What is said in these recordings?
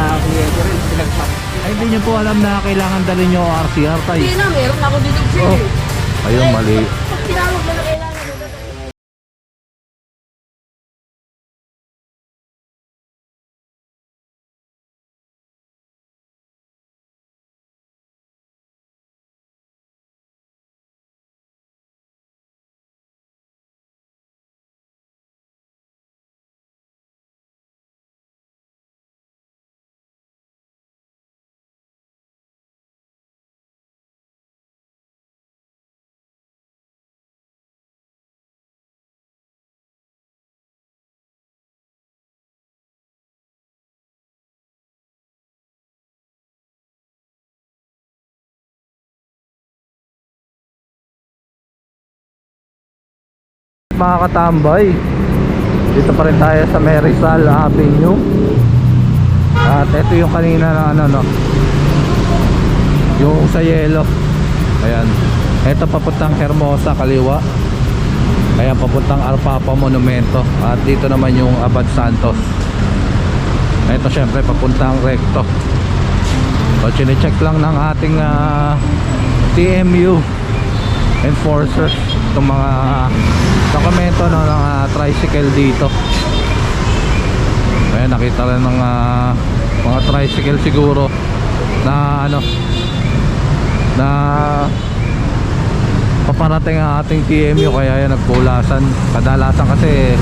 Kuya Jerry, pinagsak. Ay, hindi nyo po alam na kailangan dalhin nyo RCR tayo. Hindi na, meron ako dito siya Oh, eh. ayun, mali. Pag tinawag na kailangan. Mga katambay, dito pa rin tayo sa Merizal Avenue. At ito yung kanina na ano, no, yung sa yelo. Ayan, ito papuntang Hermosa kaliwa. Ayan, papuntang Arpapa Monumento. At dito naman yung Abad Santos. Ito syempre papuntang Recto. So chinecheck lang ng ating TMU enforcers itong mga dokumento, no, ng tricycle dito. Ayan, nakita rin ng mga tricycle siguro na ano, na paparating ang ating TMU, kaya yan nagpulasan. Kadalasan kasi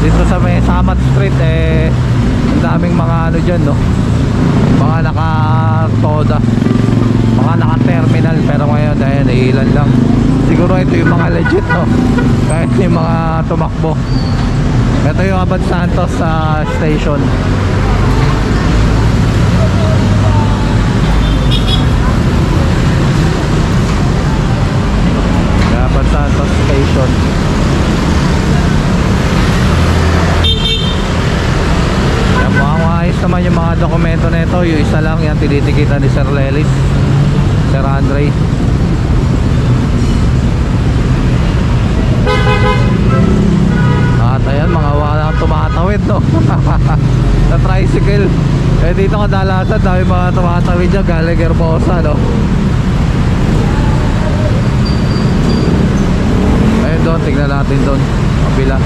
dito sa may Samat Street ang daming mga ano dyan, no, mga naka-toda, mga naka-terminal. Pero ngayon dahil ilan lang, siguro ito yung mga legit, no, kahit yung mga tumakbo. Ito yung Abad Santos station. Abad Santos station. Yan, mukhang maayos naman yung mga dokumento na ito. Yung isa lang yan tinitikitan ni Sir Lelis, Sir Andre. At ayan, mga walang tumatawid, no, na tricycle. Eh dito kadalasan dahil mga tumatawid dyan galing Hermosa, no. Ayun doon, tignan natin doon kabila.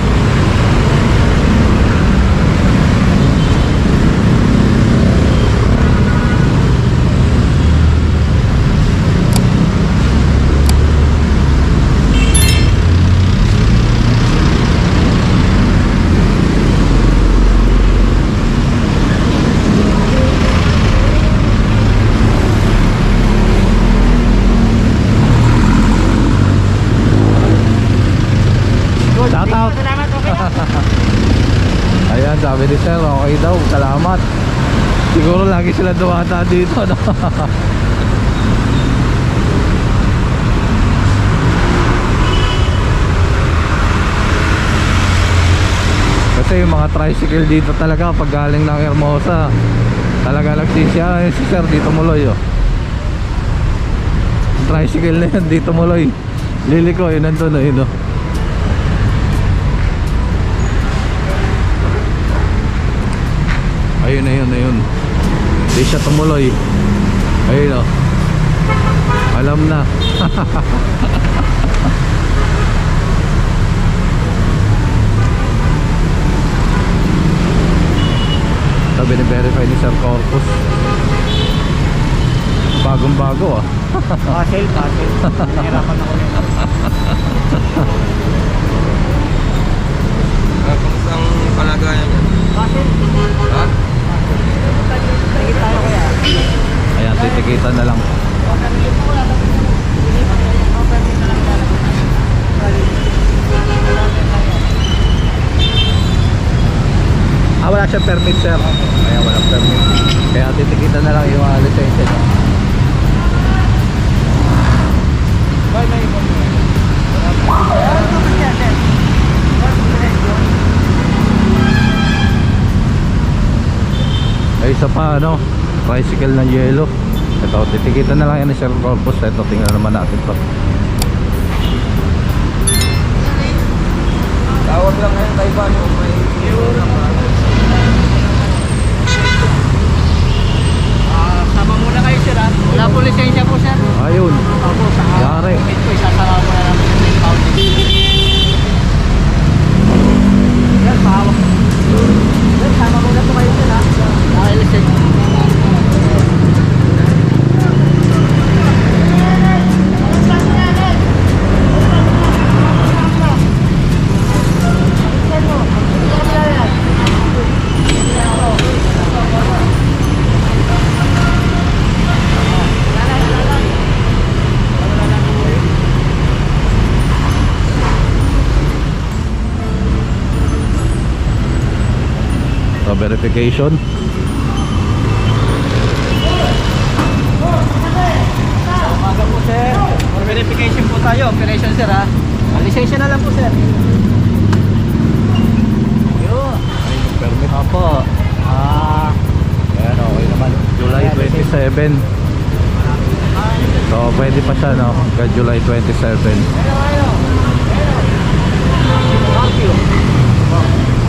Shout out. Salamat, okay na. Ayan, sabi ni Sir, okay daw, salamat. Siguro lagi sila duwata dito, no? Kasi yung mga tricycle dito talaga pag galing ng Hermosa, talaga nagsisiya. Si Sir dito muloy, oh. Tricycle na yan dito muloy. Liliko, yun nandun, oh, yun, oh. Ayun, ayun, ayun. Hindi siya tumuloy. Ayun, oh. Alam na. Sabi ni-verify ni Sir Corpus. Bagong bago, ah. Pasel. Nahirapan ako nito. Kung ang palagayan niya. Pasel. Ha? Tigit tayo kaya. Ayan, titikitan na lang. Wala siyang permit, Sir. Ayan, walang permit. Kaya titikitan na lang yung lisensya niya. Ay, isa pa, ano, tricycle ng yelo. Ito, titikitan na lang yan ni Sir Corpus. Ito, tingnan naman natin to. Tawag lang ngayon tayo ba? May verification. Umaga po sir. For verification po tayo. Operation sir ha. Lisensya na lang po sir. Yun. Permit. Opo. Ayan, okay naman. July 27. So, pwede pa siya, no? Hanggang July 27. Thank you.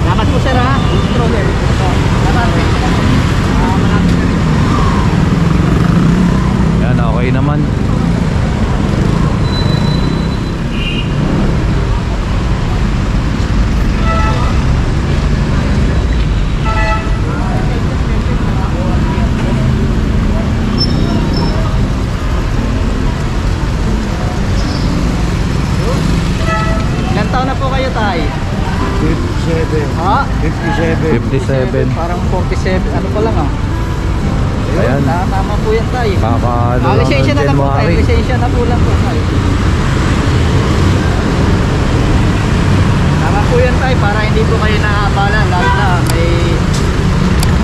Salamat po sir ha. Stroller. Salamat. Ayan, okay naman. Ilan taon na po kayo tay? 57. Ha? 57. 57. Parang 47. Ano pa lang ah. Ayan. Tama po yan tay. Kaka, ano lang, Lisensya na lang po tayo. January. Lisensya na po lang po tayo. Tama po yan tayo para hindi po kayo nakabala. Lalo na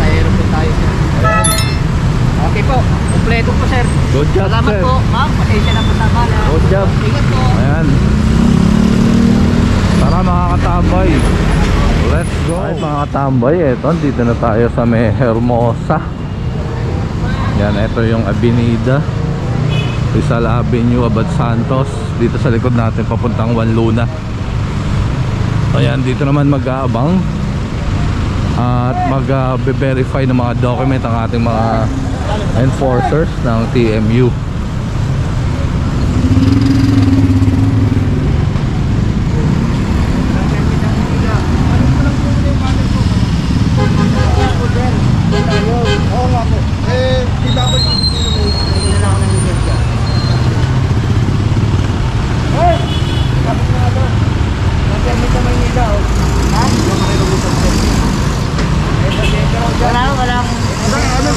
may po tayo sir. Okay po. Kompleto po sir. Good job, Salamat sir. po ma'am. Pasensya na po sa bala. Good job. Ingat po. Ayan. Tara mga katambay. Let's go. Ay mga katambay, eto dito na tayo sa may Hermosa. Yan, ito yung Avenida Rizal Avenue, Abad Santos. Dito sa likod natin papuntang Juan Luna. Ayan, dito naman mag-aabang at mag-verify ng mga document ang ating mga enforcers ng TMU. Oo nga po. Di dapat yung nila ako ng lisensya. Hey! Sabi ko nga doon. Nag-permit sa Maynila, oh. Ha? Yung makinugutan ko. Walang.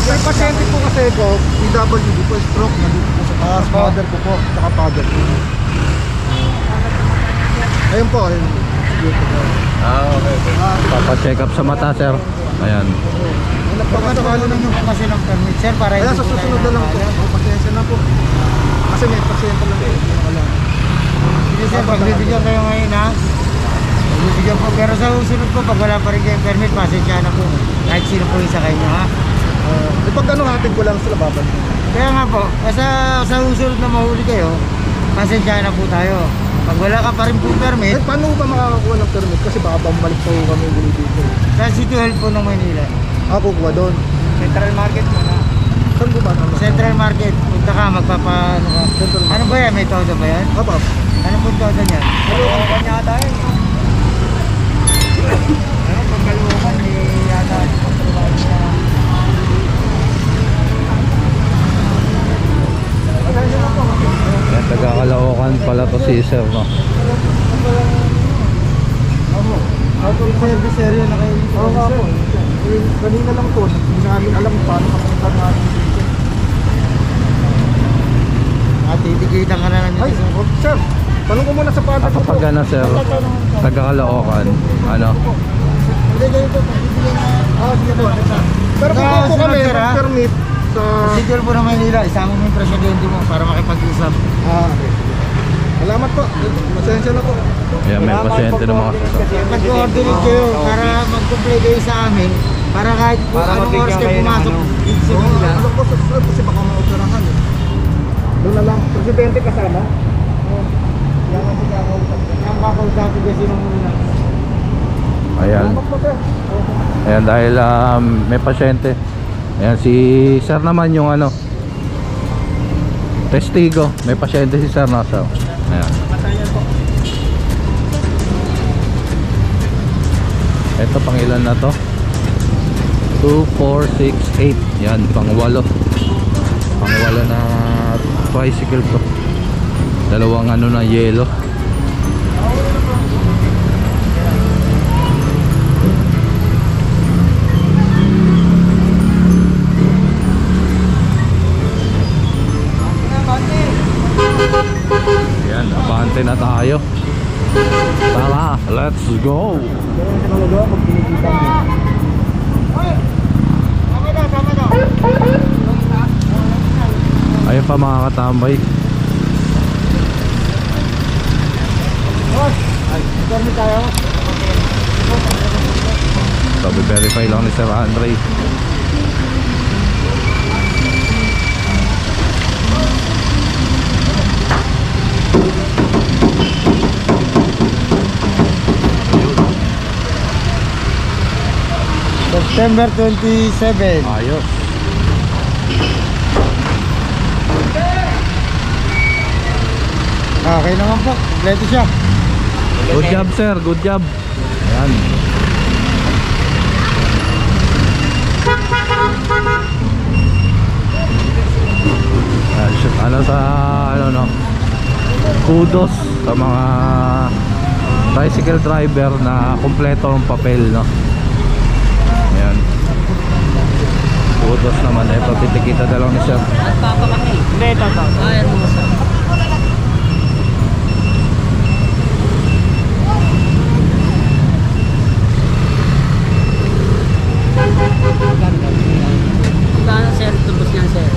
May pasyente po kasi ko, PWD po, stroke na dito po sa taas. Father ko po, saka father ko. Ayun po, ayun. Okay. Papacheck up sa mata, sir. Ayan. Pagkakalo na nyo po kasi ng permit, sir, para Kaya hindi sa po tayo susunod na lang po. O, pasensya na po. Kasi may pasyente lang po. Sige sir, pagbibigyan kayo ngayon ha. Pagbibigyan po. Pero sa susunod po, pag wala pa rin kayong permit, pasensya na po. Kahit sino po isa kayo ha. Pag ano natin ko lang sila babal. Kaya nga po, basta sa susunod na mahuli kayo, pasensya na po tayo. Pag wala ka pa rin po permit, Paano ba makakakuha ng permit? Kasi baka bumalik po kami dito. sa City Hall po ng Manila. Ako kuha doon. Central Market po na. Saan ko ba? Central Market, punta ka, ano ka. Ano ba yan? May todo ba yan? Apa? Ano po todo niyan? Kalukan niya ata yun. Ano pag kalukan, yata. Ayan, taga-Caloocan pala to si sir, no? Out of service area na kayo. Oo nga po. Kanina lang po, hindi namin alam paano kapunta namin dito. At titigitan ka na lang Ay, dito. sir, tanong ko muna sa father ko po. Kapag ano, sir, taga-Caloocan, ano? Hindi, ganito. Pagbibigyan na. Sige po. Pero kung po kami, Sir, ha? permit sa... City Hall po ng Manila, isama mo yung presidente mo para makipag-usap. Okay. Salamat po. Masensya na po. Ayan, may pasyente ng mga Mag-coordinate kayo para mag-comply kayo sa amin para kahit kung anong oras kayo pumasok dito sa Manila. Alam ko sa susunod kasi baka maoperahan eh. Doon na lang. Presidente kasama? Yan ang pagkakausap. Yan ang kakausapin kasi nung muna. Ayan. Salamat po, sir. Ayan, dahil may pasyente. Ayan, si sir naman yung ano, testigo. May pasyente si sir nasa. Ayan. Ito pang ilan na to? 2, 4, 6, 8. Yan, pang 8. Pang 8 na tricycle to. Dalawang ano na yelo. Yan, abante na tayo. Tara, let's go. Tama daw, tama daw. Ayun pa mga katambay. Boss, permit tayo. Sabi verify lang ni Sir Andre. September 27. Ayos. Okay naman po. Kompleto siya. Good job sir, good job. Ayan. Ano sa ano no? Kudos sa mga tricycle driver na kumpleto ang papel no. Ayan. Kudos naman ito, titikita na lang ni sir. Hindi, ito. Ayan mo sa. Magkano sir, tubos niyan sir?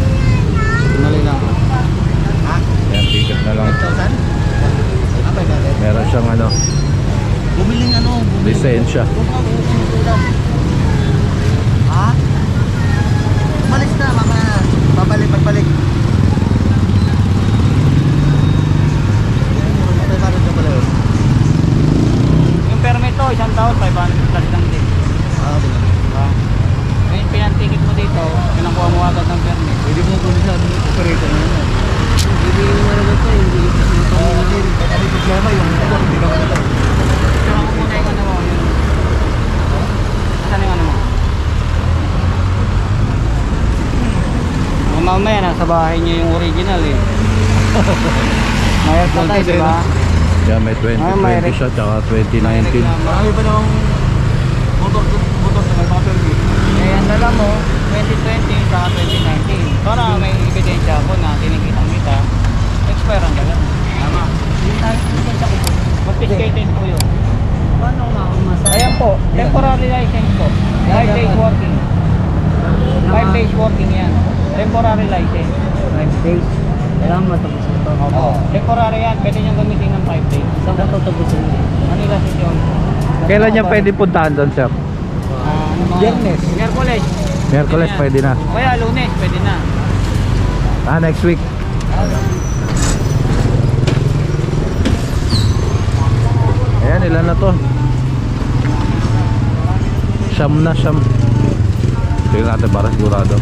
Mali lang. Ayan, ticket na lang. 8,000? Meron siyang ano, Bumiling ano? lisensya. Ha? Umalis na, mamaya na. Pagbalik. Yung permit to, 1 taon, 500 plus lang din. Ngayon, pinantikit mo dito, pinakuha mo agad ng permit. Pwede mo kunin sa operator na yun. Hindi mo naman ito, hindi May problema yung ito, hindi naman ito. Pero ako muna yung ano mo, yun. Saan yung ano mo? Mamaya nasa bahay niya yung original eh. Mayroon pa tayo, di ba? Yeah, may 2020 siya, tsaka 2019. Marami pa namang motor na may mga permit. Eh, ang dala mo, 2020 sa 2019. Para may ebidensya ako na tinikitang kita, expire ang dala. Tama. Confiscated po yun. Paano makamasa? Ayan po, temporary license po. 5 days working. 5 days working yan. Temporary license. 5 days. Kailangan matapos ito. Oo. Temporary yan. Pwede niyang gamitin ng 5 days. Saan ka tatapusin? Manila City Hall. Kailan niya pwede puntahan doon sir? Biyernes. Miyerkules. Miyerkules pwede na. Kaya Lunes, pwede na. Next week. Ayan, ilan na to? Siyam na, siyam. Tingnan natin para sigurado.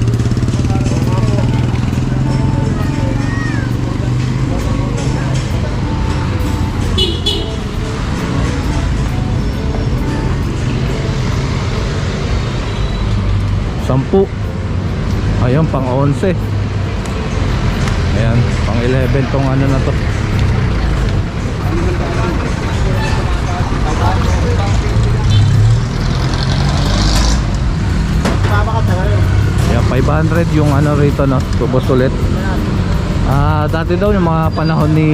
Sampu. Ayun, pang 11. Ayan, pang 11 tong ano na to. Ayan, 500 yung ano rito no, tubos ulit. Dati daw yung mga panahon ni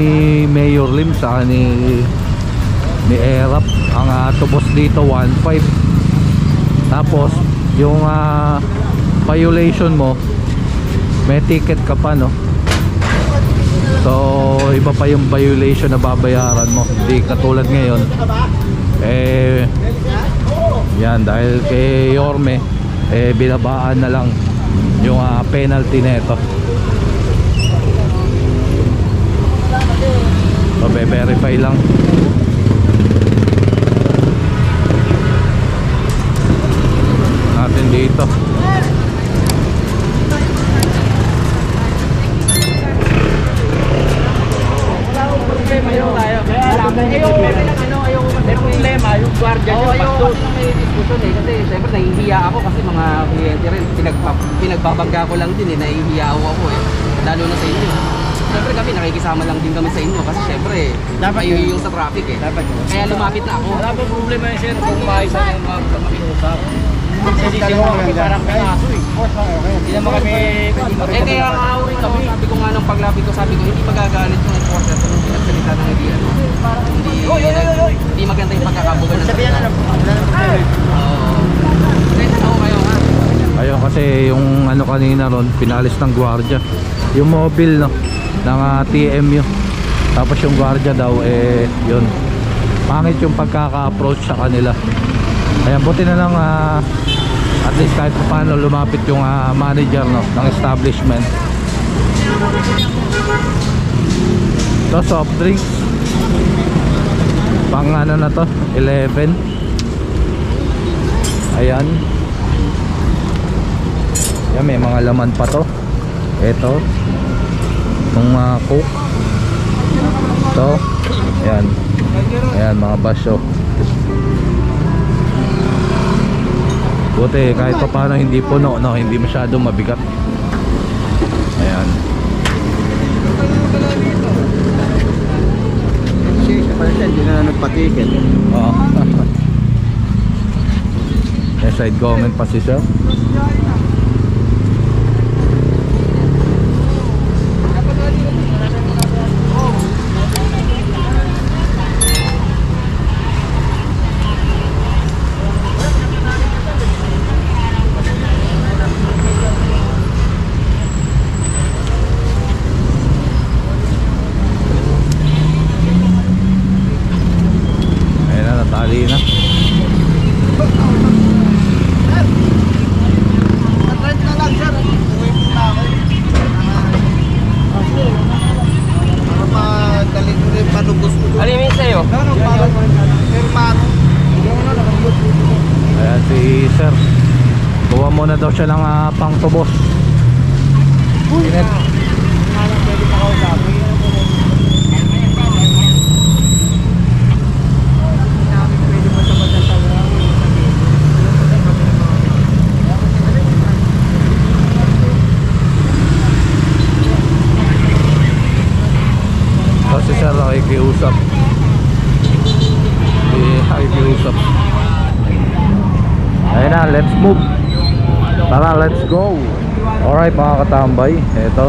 Mayor Lim sa ni Erap, ang tubos dito 1.5. Tapos yung violation mo, may ticket ka pa no. So iba pa yung violation na babayaran mo, hindi katulad ngayon. Yan, dahil kay Yorme binabaan na lang yung penalty neto. So verify lang. Natin dito. Problema, yung guardia niya, pastor. May diskusyon eh, kasi siyempre nahihiya ako kasi mga kliyente rin, pinagbabangga ko lang din eh, nahihiya ako eh, lalo na sa inyo. Siyempre kami, nakikisama lang din kami sa inyo kasi siyempre, dapat yung sa traffic eh. Dapat yun. Kaya lumapit na ako. Wala pong problema yun sir kung maayos ang makiusap. Kasi di mo kami parang pinaso eh. Hindi naman kami Kaya nga rin kami, sabi ko nga nung paglapit ko, sabi ko hindi magagalit yung enforcer kung hindi nagsalita ng hindi ano. Hindi maganda yung pagkakabugan ng sabihan na lang po. Wala na problema. Oo. Kaya ako kayo ha. Ayun kasi yung ano kanina ron, pinalis ng gwardiya. Yung mobile no, ng TMU. Tapos yung gwardiya daw yun. Pangit yung pagkaka-approach sa kanila. Ayan, buti na lang at least kahit paano lumapit yung manager no, ng establishment. Ito, soft drinks. Pang ano na to, 11. Ayan. Yan, may mga laman pa to. Ito yung coke. Ito. Ayan. Ayan mga basyo. Buti kahit pa paano hindi puno no, hindi masyadong mabigat. Ayan. Hindi na nagpatiket. Oo. May side comment pa si sir. Natali na. Nag-rent na lang sir. Uwi po na ako. Para madali ko rin panubos ko. Ano yung sa'yo? Ano, parang hermano. Ayan si sir. Kuha muna daw siya ng pangtubos. Init. Pwede pa kausapin. Si sir nakikiusap. Nakikiusap. Ayun na, let's move. Tara, let's go. Alright mga katambay, ito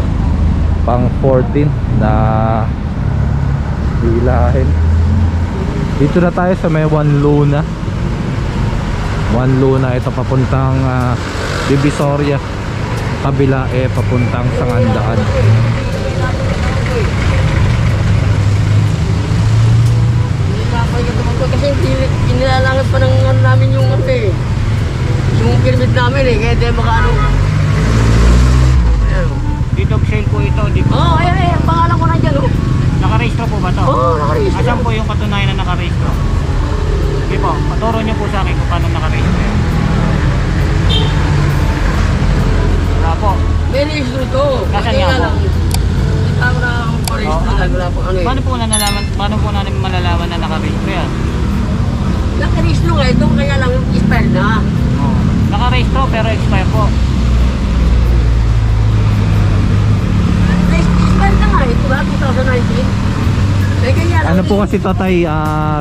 pang 14 na hilahin. Dito na tayo sa may One Luna. One Luna, ito papuntang Divisoria. Kabila papuntang Sangandaan. Kasi inilalangan pa ng ano namin yung ano eh. Yung permit namin eh, kaya di makaano. Ayan. Dito sale po ito, di po. Oo, ayan, ang pangalan ko na dyan oh. Nakarehistro po ba to? Oo, nakarehistro. Asan po yung katunayan na nakarehistro? Sige po, paturo niyo po sa akin kung paano nakarehistro. Wala po. May rehistro ito. Nasaan Kaya nga po? lang, hindi pa ako nakakapag-rehistro dahil wala pang ano eh. Paano po namin malalaman na nakarehistro yan? Nakarehistro nga ito, kaya lang yung expired na. Oh. Nakarehistro pero expire po. Expired na nga ito ba, 2019? Eh kaya lang. Ano po kasi to tay,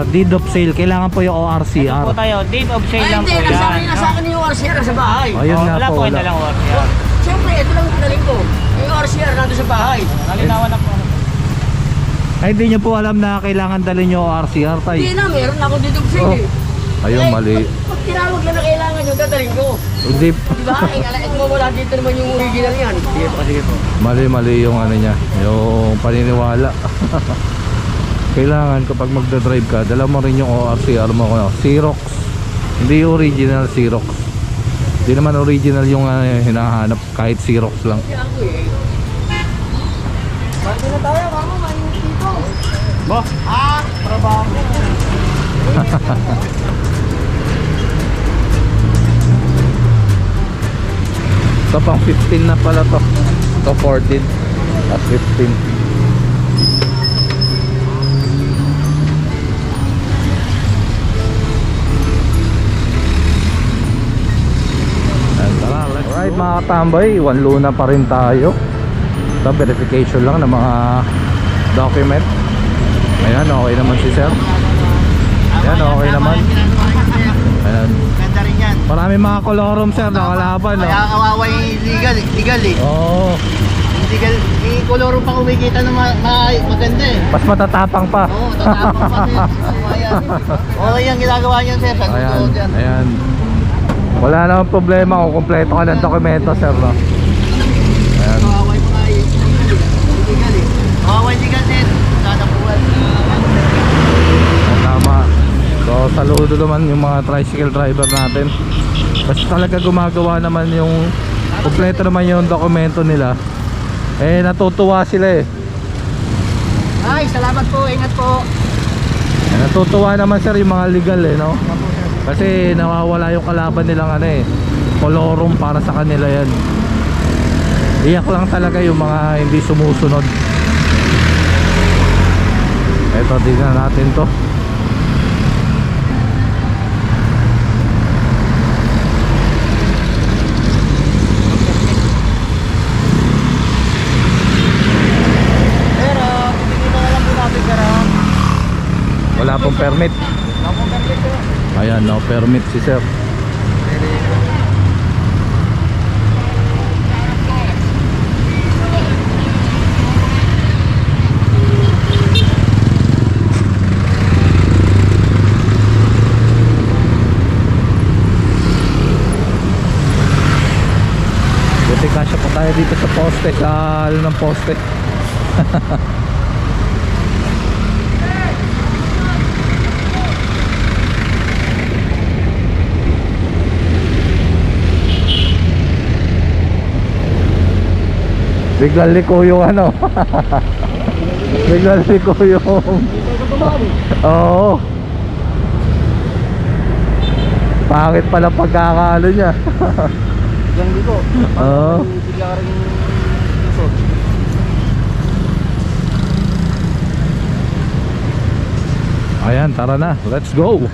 deed of sale. Kailangan po yung Ito ORCR. po tayo, deed of sale Ay lang hindi, po yan. nasa akin yung RCR sa bahay. Ayun nga Wala po, po wala. ito lang ORCR. Siyempre, ito lang pinaling ko. Yung RCR nandun sa bahay. Nalinawan na po. Ay, hindi nyo po alam na kailangan dalhin yung ORCR tay. Hindi na, meron ako dito sa Oh. eh. Ayun, mali. Pag tinawag na kailangan yung dadaling ko. Hindi. Diba? At mo wala dito naman yung original yan. Sige po, sige po. Mali yung ano niya, yung paniniwala. Kailangan kapag magdadrive ka, dala mo rin yung ORCR mo, Xerox. Hindi original Xerox. Hindi naman original yung hinahanap, kahit Xerox lang. Kaya ako eh. Bago na tayo, mama, mainit dito. Bo, Trabaho. Ito pang 15 na pala to. Ito 14 at 15. Alright mga katambay, One Luna pa rin tayo. Ito verification lang ng mga document. Ayan, okay naman si sir. Ayan, okay naman. Ayan. Ganda rin yan. Marami mga kolorum sir na kalaban, no? Kaya kawawa yung legal eh. Oo, Legal, may koloro pa kumikita na maganda eh. mas matatapang pa. Oo, tatapang pa sir. Oo, yan ginagawa niyan sir. Sa Ayan, totoo dyan. ayan. Wala namang problema kung kumpleto ka ng dokumento, sir, no? Ayan. Kawaway mo nga eh. Illegal eh. Kawawa hindi kasi tatapuan. Tama. So saludo naman yung mga tricycle driver natin. Kasi talaga gumagawa naman yung kumpleto naman yung dokumento nila. Eh natutuwa sila eh. Ay, salamat po. Ingat po. Eh, natutuwa naman sir yung mga legal eh, no? Kasi nawawala yung kalaban nilang ano eh, kolorum para sa kanila yan. Iyak lang talaga yung mga hindi sumusunod. Eto, tingnan natin to. Pero, hindi na lang po natin pero. Wala pong permit. Ako permit ko. Ayan, no permit si sir. Buti kasya pa tayo dito sa poste, sa halo ng poste. Biglang liko yung ano. Biglang liko yung oo. Pangit pala pagkakalo niya. Yan dito. Oo. Bigla rin lusot. Ayan, tara na. Let's go.